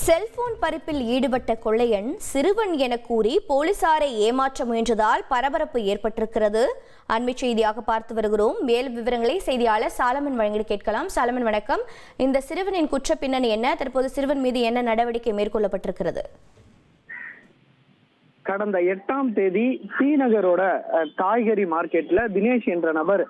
Cellphone பறிப்பில் ஈடுபட்ட கொள்ளையன் சிறுவன் என கூறி போலீசாரை ஏமாற்ற முயன்றதால் பரபரப்பு ஏற்பட்டிருக்கிறது. அண்மை செய்தியாக பார்த்து வருகிறோம். மேலும் விவரங்களை செய்தியாளர் சாலமன் வழங்கி கேட்கலாம். சாலமன் வணக்கம். இந்த சிறுவனின் குற்ற பின்னணி என்ன? தற்போது சிறுவன் மீது என்ன நடவடிக்கை மேற்கொள்ளப்பட்டிருக்கிறது? கடந்த 8ஆம் தேதி ஸ்ரீநகரோட காய்கறி மார்க்கெட்ல தினேஷ் என்ற நபர்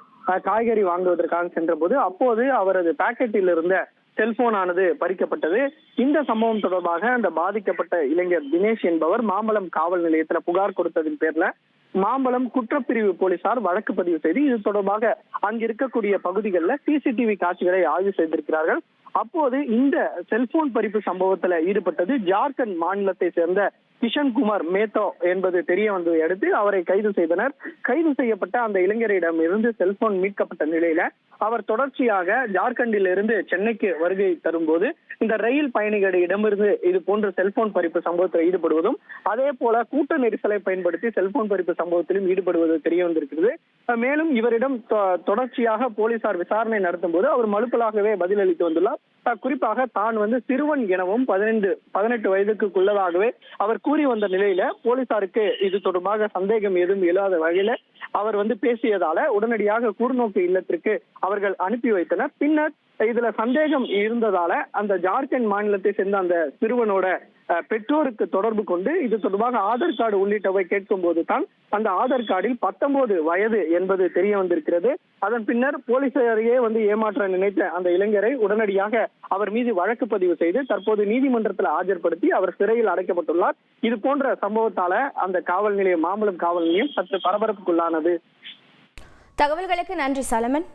காய்கறி வாங்குவதற்காக சென்ற போது அப்போது அவரது பாக்கெட்டில் இருந்த செல்போன் ஆனது பறிக்கப்பட்டது. இந்த சம்பவம் தொடர்பாக அந்த பாதிக்கப்பட்ட இளைஞர் தினேஷ் என்பவர் மாம்பலம் காவல் நிலையத்துல புகார் கொடுத்ததின் பேர்ல மாம்பலம் குற்றப்பிரிவு போலீசார் வழக்கு பதிவு செய்து இது தொடர்பாக அங்கு இருக்கக்கூடிய பகுதிகளில் சிசிடிவி காட்சிகளை ஆய்வு செய்திருக்கிறார்கள். அப்போது இந்த செல்போன் பறிப்பு சம்பவத்துல ஈடுபட்டது ஜார்க்கண்ட் மாநிலத்தை சேர்ந்த கிஷன்குமார் மேத்தோ என்பது தெரிய வந்ததை அடுத்து அவரை கைது செய்தனர். கைது செய்யப்பட்ட அந்த இளைஞரிடம் இருந்து செல்போன் மீட்கப்பட்ட நிலையில அவர் தொடர்ச்சியாக ஜார்க்கண்டில் இருந்து சென்னைக்கு வருகை தரும்போது இந்த ரயில் பயணிகளிடமிருந்து இது போன்ற செல்போன் பறிப்பு சம்பவத்தில் ஈடுபடுவதும் அதே போல கூட்ட நெரிசலை பயன்படுத்தி செல்போன் பறிப்பு சம்பவத்திலும் ஈடுபடுவது தெரிய வந்திருக்கிறது. மேலும் இவரிடம் தொடர்ச்சியாக போலீசார் விசாரணை நடத்தும் போது அவர் மறுப்பலாகவே பதிலளித்து வந்துள்ளார். குறிப்பாக தான் சிறுவன் எனவும் 18 வயதுக்குள்ளதாகவே அவர் கூறி வந்த நிலையில போலீசாருக்கு இது தொடர்பாக சந்தேகம் எதுவும் இல்லாத வகையில அவர் பேசியதால உடனடியாக கூர்நோக்கு இல்லத்திற்கு அவர்கள் அனுப்பி வைத்தனர். பின்னர் இதுல சந்தேகம் இருந்ததால அந்த ஜார்க்கண்ட் மாநிலத்தை சேர்ந்த அந்த சிறுவனோட பெற்றோருக்கு தொடர்பு கொண்டு இது தொடர்பாக ஆதார் கார்டு உள்ளிட்டவை கேட்கும் போது தான் அந்த ஆதார் கார்டில் 19 வயது என்பது தெரிய வந்திருக்கிறது. அதன் பின்னர் போலீசாரையே ஏமாற்ற நினைத்த அந்த இளைஞரை உடனடியாக அவர் மீது வழக்கு பதிவு செய்து தற்போது நீதிமன்றத்தில் ஆஜர்படுத்தி அவர் சிறையில் அடைக்கப்பட்டுள்ளார். இது போன்ற சம்பவத்தால அந்த காவல் நிலையம் மாம்பலம் காவல் நிலையம் சற்று பரபரப்புக்குள்ளானது. தகவல்களுக்கு நன்றி சாலமன்.